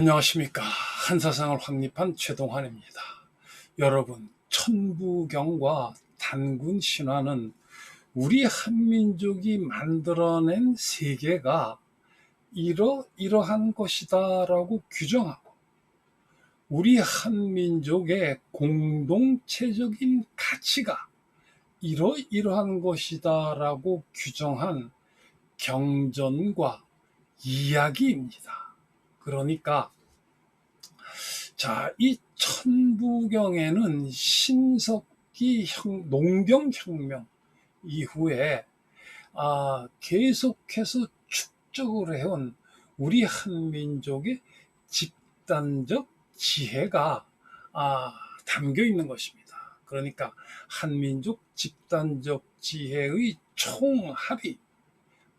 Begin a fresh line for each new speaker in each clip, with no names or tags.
안녕하십니까. 한사상을 확립한 최동환입니다. 여러분, 천부경과 단군 신화는 우리 한민족이 만들어낸 세계가 이러이러한 것이다 라고 규정하고, 우리 한민족의 공동체적인 가치가 이러이러한 것이다 라고 규정한 경전과 이야기입니다. 그러니까 이 천부경에는 신석기 농경혁명 이후에 계속해서 축적을 해온 우리 한민족의 집단적 지혜가 담겨 있는 것입니다. 그러니까 한민족 집단적 지혜의 총합이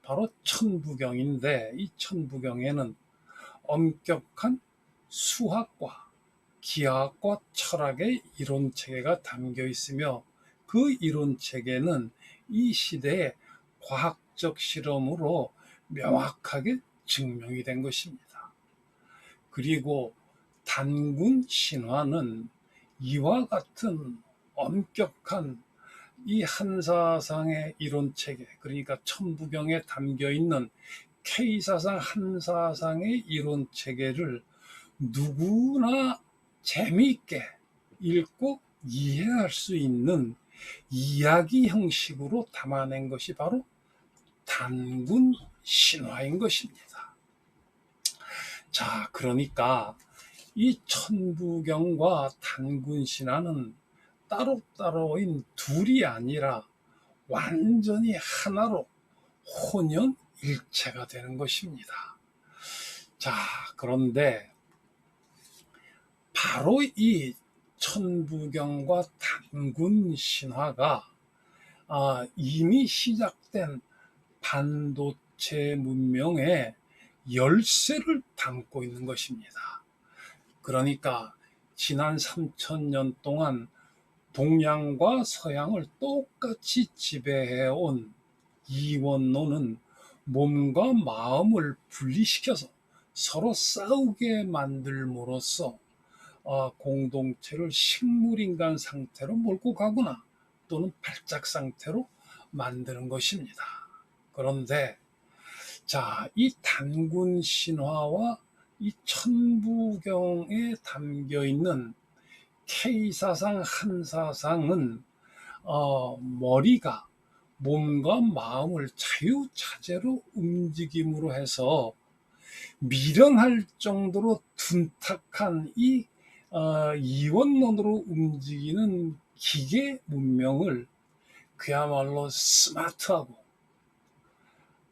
바로 천부경인데, 이 천부경에는 엄격한 수학과 기하학과 철학의 이론체계가 담겨 있으며, 그 이론체계는 이 시대의 과학적 실험으로 명확하게 증명이 된 것입니다. 그리고 단군 신화는 이와 같은 엄격한 이 한사상의 이론체계, 그러니까 천부경에 담겨 있는 K사상, 한사상의 이론체계를 누구나 재미있게 읽고 이해할 수 있는 이야기 형식으로 담아낸 것이 바로 단군 신화인 것입니다. 그러니까 이 천부경과 단군 신화는 따로따로인 둘이 아니라 완전히 하나로 혼연일체가 되는 것입니다. 그런데 바로 이 천부경과 단군 신화가 이미 시작된 반도체 문명의 열쇠를 담고 있는 것입니다. 그러니까 지난 3000년 동안 동양과 서양을 똑같이 지배해온 이원론은 몸과 마음을 분리시켜서 서로 싸우게 만들므로써 공동체를 식물인간 상태로 몰고 가거나 또는 발작 상태로 만드는 것입니다. 그런데 이 단군 신화와 이 천부경에 담겨 있는 K사상, 한사상은 머리가 몸과 마음을 자유자재로 움직임으로 해서 미련할 정도로 둔탁한 이 이원론으로 움직이는 기계 문명을 그야말로 스마트하고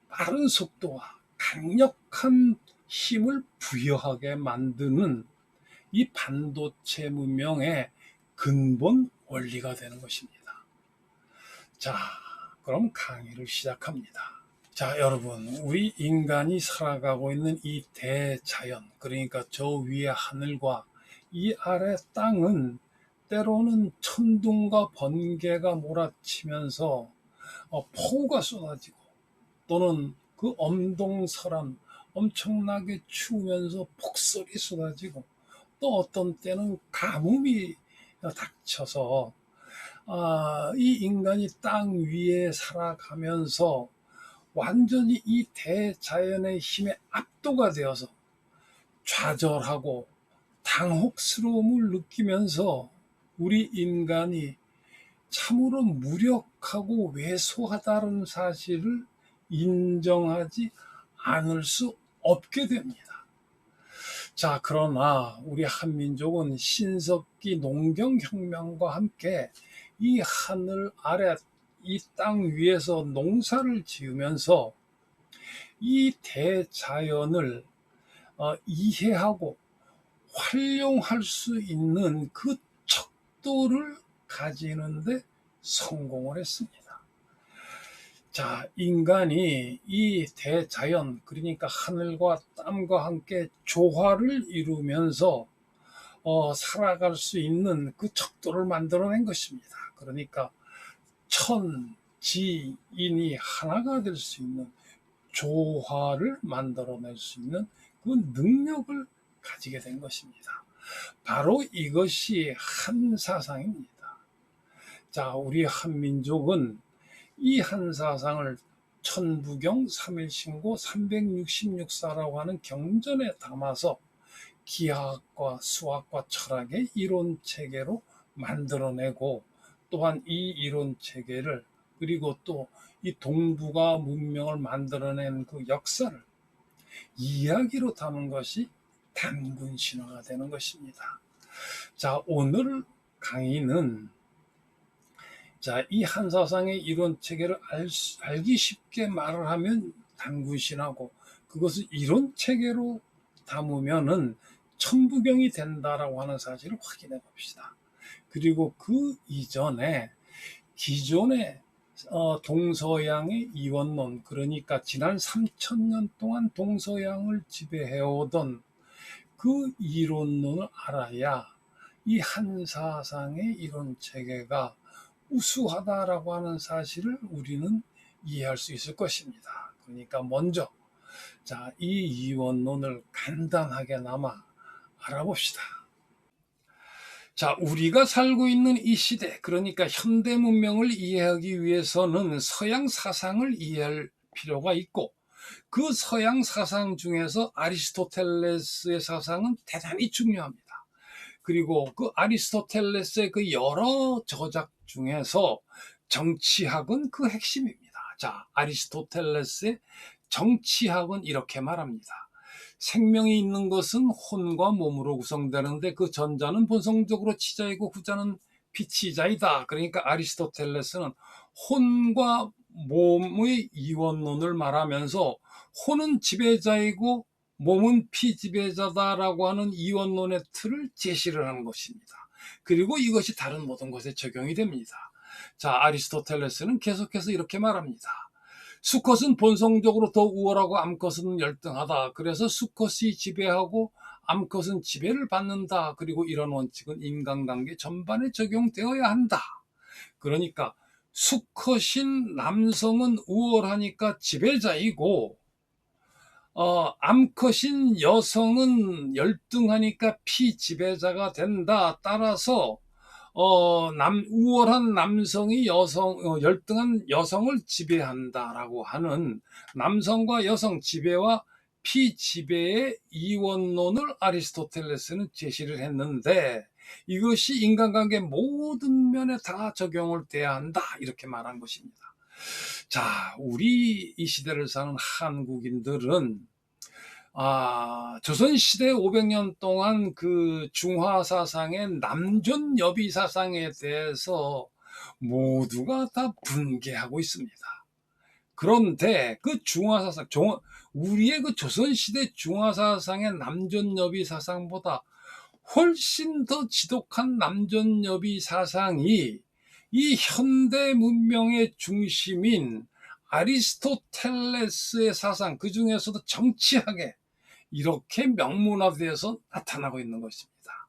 빠른 속도와 강력한 힘을 부여하게 만드는 이 반도체 문명의 근본 원리가 되는 것입니다. 그럼 강의를 시작합니다. 여러분, 우리 인간이 살아가고 있는 이 대자연, 그러니까 저 위에 하늘과 이 아래 땅은 때로는 천둥과 번개가 몰아치면서 폭우가 쏟아지고, 또는 그 엄동설한 엄청나게 추우면서 폭설이 쏟아지고, 또 어떤 때는 가뭄이 닥쳐서 이 인간이 땅 위에 살아가면서 완전히 이 대자연의 힘에 압도가 되어서 좌절하고 당혹스러움을 느끼면서 우리 인간이 참으로 무력하고 왜소하다는 사실을 인정하지 않을 수 없게 됩니다. 그러나 우리 한민족은 신석기 농경혁명과 함께 이 하늘 아래 이 땅 위에서 농사를 지으면서 이 대자연을 이해하고 활용할 수 있는 그 척도를 가지는데 성공을 했습니다. 인간이 이 대자연, 그러니까 하늘과 땅과 함께 조화를 이루면서 살아갈 수 있는 그 척도를 만들어낸 것입니다. 그러니까 천지인이 하나가 될 수 있는 조화를 만들어낼 수 있는 그 능력을 가지게 된 것입니다. 바로 이것이 한사상입니다. 자, 우리 한민족은 이 한사상을 천부경 3일신고 366사라고 하는 경전에 담아서 기하학과 수학과 철학의 이론 체계로 만들어내고, 또한 이 이론 체계를, 그리고 또 이 동북아 문명을 만들어낸 그 역사를 이야기로 담은 것이 단군 신화가 되는 것입니다. 자, 오늘 강의는 이 한사상의 이론 체계를 알기 쉽게 말을 하면 단군 신화고, 그것을 이론 체계로 담으면은 천부경이 된다라고 하는 사실을 확인해 봅시다. 그리고 그 이전에 기존의 동서양의 이원론, 그러니까 지난 3000년 동안 동서양을 지배해오던 그 이론론을 알아야 이 한사상의 이론 체계가 우수하다라고 하는 사실을 우리는 이해할 수 있을 것입니다. 그러니까 먼저 이 이원론을 간단하게나마 알아봅시다. 자, 우리가 살고 있는 이 시대, 그러니까 현대 문명을 이해하기 위해서는 서양 사상을 이해할 필요가 있고, 그 서양 사상 중에서 아리스토텔레스의 사상은 대단히 중요합니다. 그리고 그 아리스토텔레스의 그 여러 저작 중에서 정치학은 그 핵심입니다. 자, 아리스토텔레스의 정치학은 이렇게 말합니다. 생명이 있는 것은 혼과 몸으로 구성되는데 그 전자는 본성적으로 치자이고 후자는 피치자이다. 그러니까 아리스토텔레스는 혼과 몸의 이원론을 말하면서 혼은 지배자이고 몸은 피지배자다라고 하는 이원론의 틀을 제시를 하는 것입니다. 그리고 이것이 다른 모든 것에 적용이 됩니다. 자, 아리스토텔레스는 계속해서 이렇게 말합니다. 수컷은 본성적으로 더 우월하고 암컷은 열등하다. 그래서 수컷이 지배하고 암컷은 지배를 받는다. 그리고 이런 원칙은 인간관계 전반에 적용되어야 한다. 그러니까 수컷인 남성은 우월하니까 지배자이고, 암컷인 여성은 열등하니까 피지배자가 된다. 따라서 우월한 남성이 열등한 여성을 지배한다라고 하는 남성과 여성 지배와 피지배의 이원론을 아리스토텔레스는 제시를 했는데, 이것이 인간관계 모든 면에 다 적용을 돼야 한다, 이렇게 말한 것입니다. 자, 우리 이 시대를 사는 한국인들은 조선시대 500년 동안 그 중화사상의 남존여비 사상에 대해서 모두가 다 분개하고 있습니다. 그런데 그 중화사상, 우리의 그 조선시대 중화사상의 남존여비 사상보다 훨씬 더 지독한 남존여비 사상이 이 현대 문명의 중심인 아리스토텔레스의 사상, 그 중에서도 정치학에 이렇게 명문화되어서 나타나고 있는 것입니다.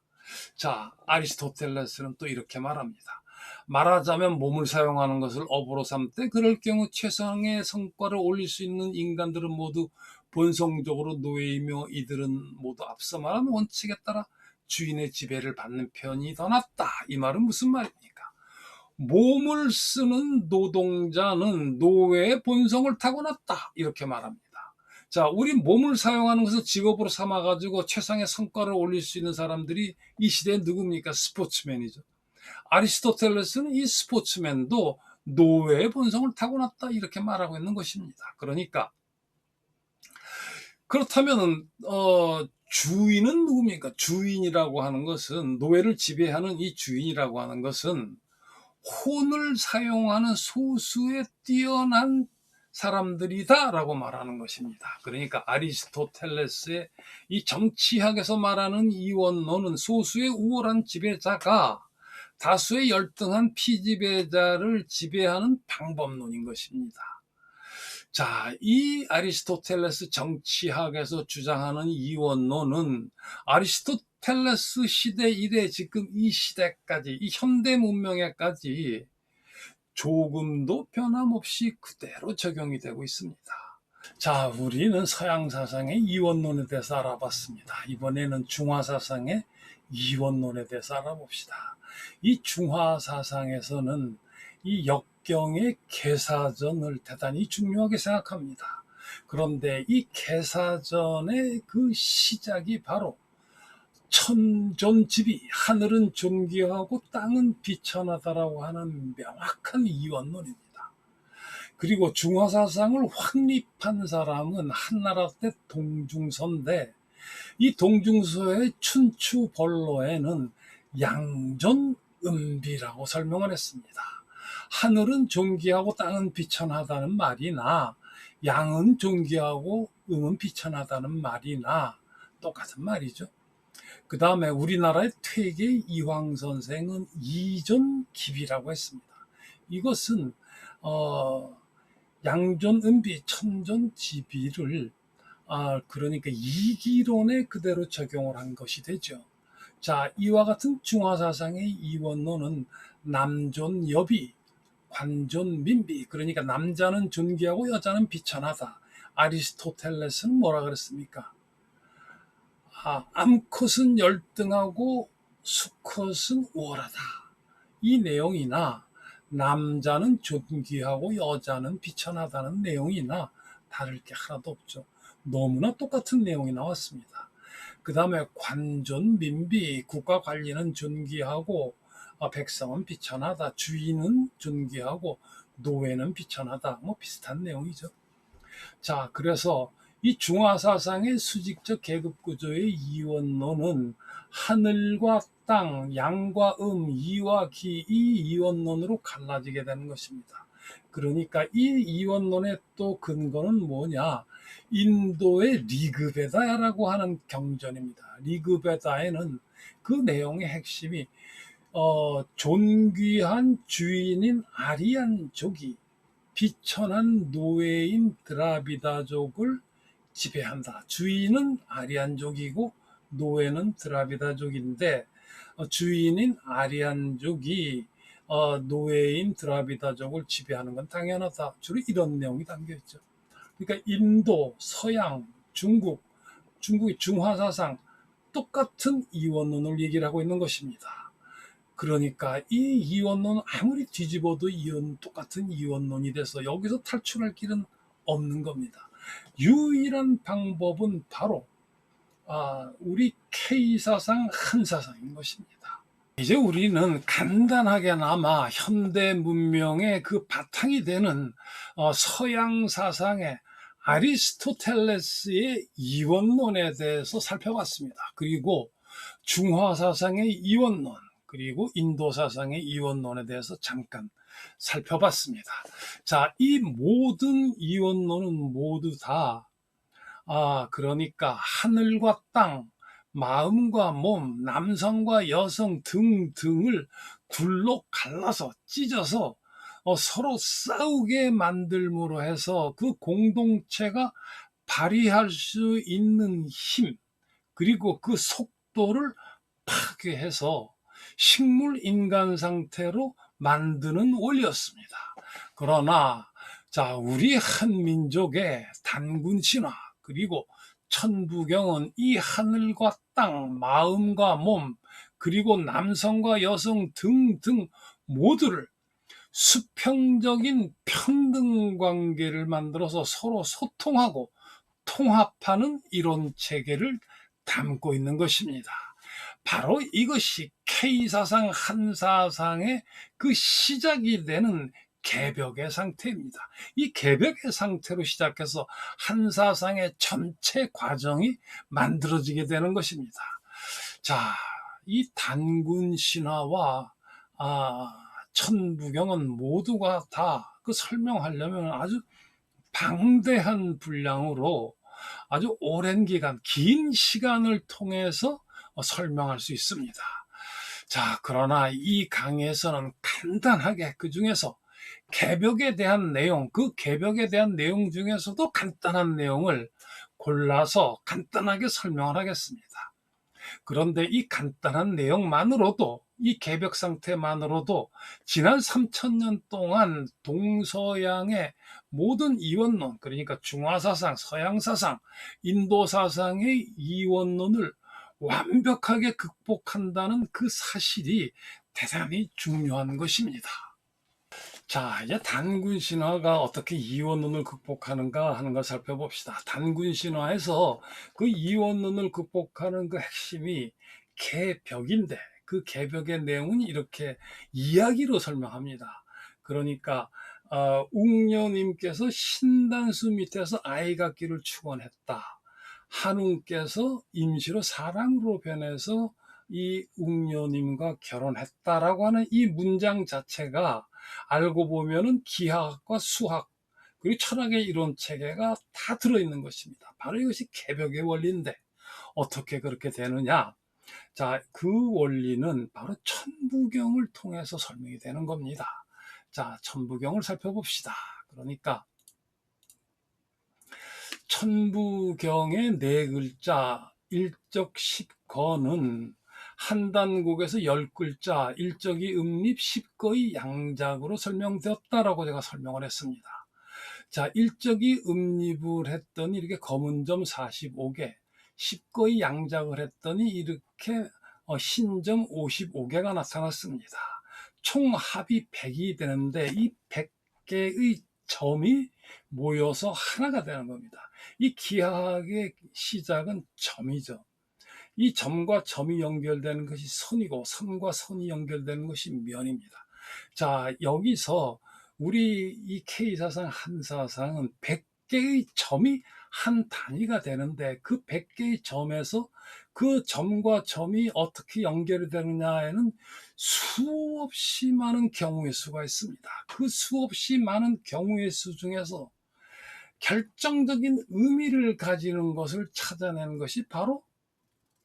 자, 아리스토텔레스는 또 이렇게 말합니다. 말하자면 몸을 사용하는 것을 업으로 삼되 그럴 경우 최상의 성과를 올릴 수 있는 인간들은 모두 본성적으로 노예이며 이들은 모두 앞서 말한 원칙에 따라 주인의 지배를 받는 편이 더 낫다. 이 말은 무슨 말입니까? 몸을 쓰는 노동자는 노예의 본성을 타고났다. 이렇게 말합니다. 자, 우리 몸을 사용하는 것을 직업으로 삼아가지고 최상의 성과를 올릴 수 있는 사람들이 이 시대에 누굽니까? 스포츠맨이죠. 아리스토텔레스는 이 스포츠맨도 노예의 본성을 타고났다. 이렇게 말하고 있는 것입니다. 그러니까 그렇다면 주인은 누굽니까? 주인이라고 하는 것은, 노예를 지배하는 이 주인이라고 하는 것은 혼을 사용하는 소수의 뛰어난 사람들이다라고 말하는 것입니다. 그러니까 아리스토텔레스의 이 정치학에서 말하는 이원론은 소수의 우월한 지배자가 다수의 열등한 피지배자를 지배하는 방법론인 것입니다. 자, 이 아리스토텔레스 정치학에서 주장하는 이원론은 아리스토텔레스 시대 이래 지금 이 시대까지, 이 현대 문명에까지 조금도 변함없이 그대로 적용이 되고 있습니다. 자, 우리는 서양 사상의 이원론에 대해서 알아봤습니다. 이번에는 중화 사상의 이원론에 대해서 알아봅시다. 이 중화 사상에서는 이 역경의 계사전을 대단히 중요하게 생각합니다. 그런데 이 계사전의 그 시작이 바로 천존지비, 하늘은 존귀하고 땅은 비천하다라고 하는 명확한 이원론입니다. 그리고 중화사상을 확립한 사람은 한나라 때 동중서인데, 이 동중서의 춘추벌로에는 양존음비라고 설명을 했습니다. 하늘은 존귀하고 땅은 비천하다는 말이나 양은 존귀하고 음은 비천하다는 말이나 똑같은 말이죠. 그 다음에 우리나라의 퇴계 이황 선생은 이존기비라고 했습니다. 이것은 양존음비, 천존지비를 그러니까 이기론에 그대로 적용을 한 것이 되죠. 자, 이와 같은 중화사상의 이원론은 남존여비, 관존민비, 그러니까 남자는 존귀하고 여자는 비천하다. 아리스토텔레스는 뭐라 그랬습니까? 암컷은 열등하고 수컷은 우월하다. 이 내용이나 남자는 존귀하고 여자는 비천하다는 내용이나 다를 게 하나도 없죠. 너무나 똑같은 내용이 나왔습니다. 그 다음에 관존민비, 국가 관리는 존귀하고 백성은 비천하다. 주인은 존귀하고 노예는 비천하다. 뭐 비슷한 내용이죠. 자, 그래서 이 중화사상의 수직적 계급구조의 이원론은 하늘과 땅, 양과 이와 기, 이 이원론으로 갈라지게 되는 것입니다. 그러니까 이 이원론의 또 근거는 뭐냐? 인도의 리그베다라고 하는 경전입니다. 리그베다에는 그 내용의 핵심이 존귀한 주인인 아리안족이 비천한 노예인 드라비다족을 지배한다. 주인은 아리안족이고 노예는 드라비다족인데 주인인 아리안족이 노예인 드라비다족을 지배하는 건 당연하다. 주로 이런 내용이 담겨 있죠. 그러니까 인도, 서양, 중국의 중화사상 똑같은 이원론을 얘기를 하고 있는 것입니다. 그러니까 이 이원론 아무리 뒤집어도 똑같은 이원론이 돼서 여기서 탈출할 길은 없는 겁니다. 유일한 방법은 바로 우리 K사상, 한사상인 것입니다. 이제 우리는 간단하게나마 현대 문명의 그 바탕이 되는 서양 사상의 아리스토텔레스의 이원론에 대해서 살펴봤습니다. 그리고 중화 사상의 이원론, 그리고 인도 사상의 이원론에 대해서 잠깐 살펴봤습니다. 자, 이 모든 이원론은 모두 다 그러니까 하늘과 땅, 마음과 몸, 남성과 여성 등등을 둘로 갈라서 찢어서 서로 싸우게 만들므로 해서 그 공동체가 발휘할 수 있는 힘, 그리고 그 속도를 파괴해서 식물 인간 상태로 만드는 원리였습니다. 그러나 자, 우리 한민족의 단군 신화 그리고 천부경은 이 하늘과 땅, 마음과 몸, 그리고 남성과 여성 등등 모두를 수평적인 평등 관계를 만들어서 서로 소통하고 통합하는 이론 체계를 담고 있는 것입니다. 바로 이것이 K사상, 한사상의 그 시작이 되는 개벽의 상태입니다. 이 개벽의 상태로 시작해서 한사상의 전체 과정이 만들어지게 되는 것입니다. 자, 이 단군 신화와 천부경은 모두가 다 그 설명하려면 아주 방대한 분량으로 아주 오랜 기간, 긴 시간을 통해서 설명할 수 있습니다. 자, 그러나 이 강의에서는 간단하게 그 중에서 개벽에 대한 내용, 그 개벽에 대한 내용 중에서도 간단한 내용을 골라서 간단하게 설명을 하겠습니다. 그런데 이 간단한 내용만으로도, 이 개벽 상태만으로도 지난 3000년 동안 동서양의 모든 이원론, 그러니까 중화사상, 서양사상, 인도사상의 이원론을 완벽하게 극복한다는 그 사실이 대단히 중요한 것입니다. 자, 이제 단군 신화가 어떻게 이원론을 극복하는가 하는 걸 살펴봅시다. 단군 신화에서 그 이원론을 극복하는 그 핵심이 개벽인데, 그 개벽의 내용은 이렇게 이야기로 설명합니다. 그러니까 웅녀님께서 신단수 밑에서 아이 갖기를 축원했다. 한웅께서 임시로 사랑으로 변해서 이 웅녀님과 결혼했다라고 하는 이 문장 자체가 알고 보면은 기하학과 수학 그리고 철학의 이론 체계가 다 들어있는 것입니다. 바로 이것이 개벽의 원리인데 어떻게 그렇게 되느냐? 자, 그 원리는 바로 천부경을 통해서 설명이 되는 겁니다. 자, 천부경을 살펴봅시다. 그러니까 천부경의 네 글자 일적십거는 한 단국에서 10글자 일적이 음립 십거의 양작으로 설명되었다라고 제가 설명을 했습니다. 자, 일적이 음립을 했더니 이렇게 검은 점 45개, 십거의 양작을 했더니 이렇게 흰점 55개가 나타났습니다. 총 합이 100이 되는데 이 100개의 점이 모여서 하나가 되는 겁니다. 이 기하학의 시작은 점이죠. 이 점과 점이 연결되는 것이 선이고 선과 선이 연결되는 것이 면입니다. 자, 여기서 우리 이 K사상 한사상은 100개의 점이 한 단위가 되는데 그 100개의 점에서 그 점과 점이 어떻게 연결이 되느냐에는 수없이 많은 경우의 수가 있습니다. 그 수없이 많은 경우의 수 중에서 결정적인 의미를 가지는 것을 찾아내는 것이 바로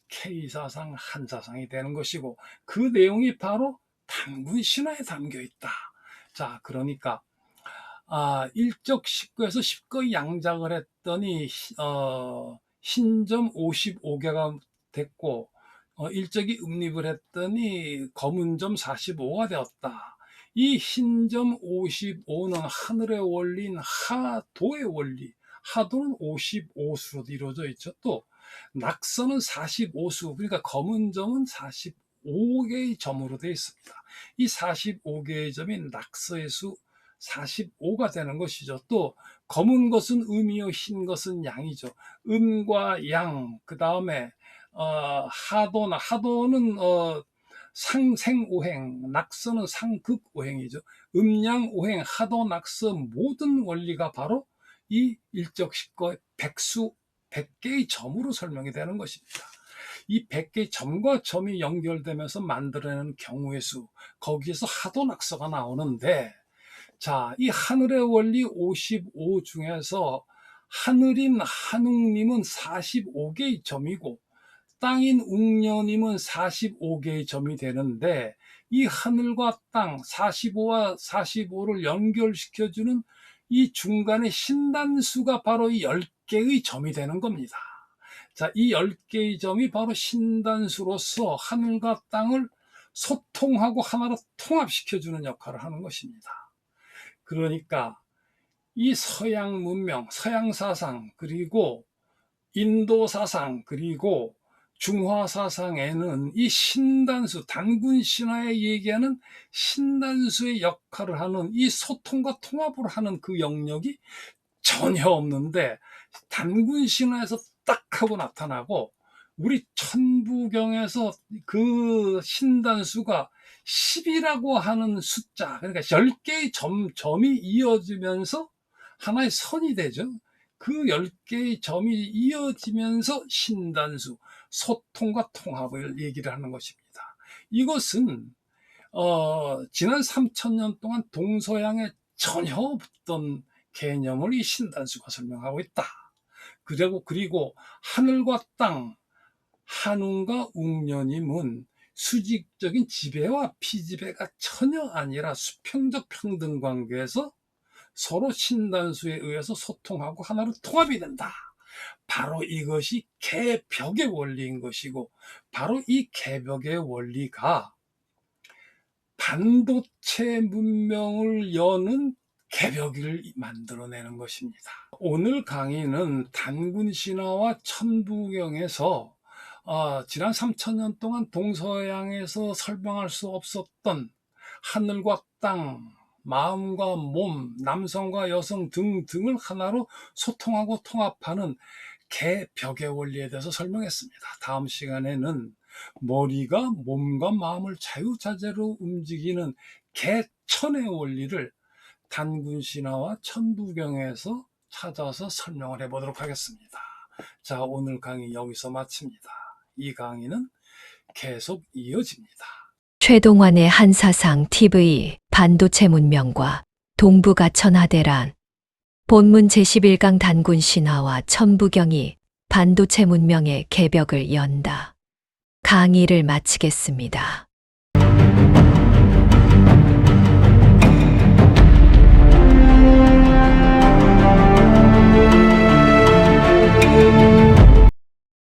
K사상, 한사상이 되는 것이고 그 내용이 바로 단군 신화에 담겨 있다. 자, 그러니까 일적 십거에서 십거의 양작을 했더니 흰점 55개가 됐고 일적이 음립을 했더니 검은 점 45가 되었다. 이 흰점 55는 하늘의 원리인 하도의 원리, 하도는 55수로 이루어져 있죠. 또 낙서는 45수, 그러니까 검은 점은 45개의 점으로 되어 있습니다. 이 45개의 점이 낙서의 수 45가 되는 것이죠. 또 검은 것은 음이요 흰 것은 양이죠. 음과 양, 그 다음에 하도는 상생오행, 낙서는 상극오행이죠. 음양오행, 하도, 낙서 모든 원리가 바로 이 일적십거의 백수 100개의 점으로 설명이 되는 것입니다. 이 100개의 점과 점이 연결되면서 만들어내는 경우의 수, 거기에서 하도 낙서가 나오는데, 자, 이 하늘의 원리 55 중에서 하늘인 한웅님은 45개의 점이고 땅인 웅녀님은 45개의 점이 되는데 이 하늘과 땅 45와 45를 연결시켜주는 이 중간의 신단수가 바로 이 10개의 점이 되는 겁니다. 자, 이 10개의 점이 바로 신단수로서 하늘과 땅을 소통하고 하나로 통합시켜주는 역할을 하는 것입니다. 그러니까 이 서양 문명, 서양 사상, 그리고 인도 사상, 그리고 중화 사상에는 이 신단수, 단군 신화에 얘기하는 신단수의 역할을 하는 이 소통과 통합을 하는 그 영역이 전혀 없는데 단군 신화에서 딱 하고 나타나고 우리 천부경에서 그 신단수가 10이라고 하는 숫자, 그러니까 10개의 점이 이어지면서 하나의 선이 되죠. 그 10개의 점이 이어지면서 신단수, 소통과 통합을 얘기를 하는 것입니다. 이것은 지난 3000년 동안 동서양에 전혀 없던 개념을 이 신단수가 설명하고 있다. 그리고 하늘과 땅, 한웅과 웅녀님은 수직적인 지배와 피지배가 전혀 아니라 수평적 평등 관계에서 서로 신단수에 의해서 소통하고 하나로 통합이 된다. 바로 이것이 개벽의 원리인 것이고, 바로 이 개벽의 원리가 반도체 문명을 여는 개벽을 만들어내는 것입니다. 오늘 강의는 단군 신화와 천부경에서 지난 3000년 동안 동서양에서 설명할 수 없었던 하늘과 땅, 마음과 몸, 남성과 여성 등등을 하나로 소통하고 통합하는 개벽의 원리에 대해서 설명했습니다. 다음 시간에는 머리가 몸과 마음을 자유자재로 움직이는 개천의 원리를 단군 신화와 천부경에서 찾아서 설명을 해보도록 하겠습니다. 자, 오늘 강의 여기서 마칩니다. 이 강의는 계속 이어집니다.
최동환의 한사상 TV 반도체 문명과 동북아 천하대란 본문 제11강 단군 신화와 천부경이 반도체 문명의 개벽을 연다. 강의를 마치겠습니다.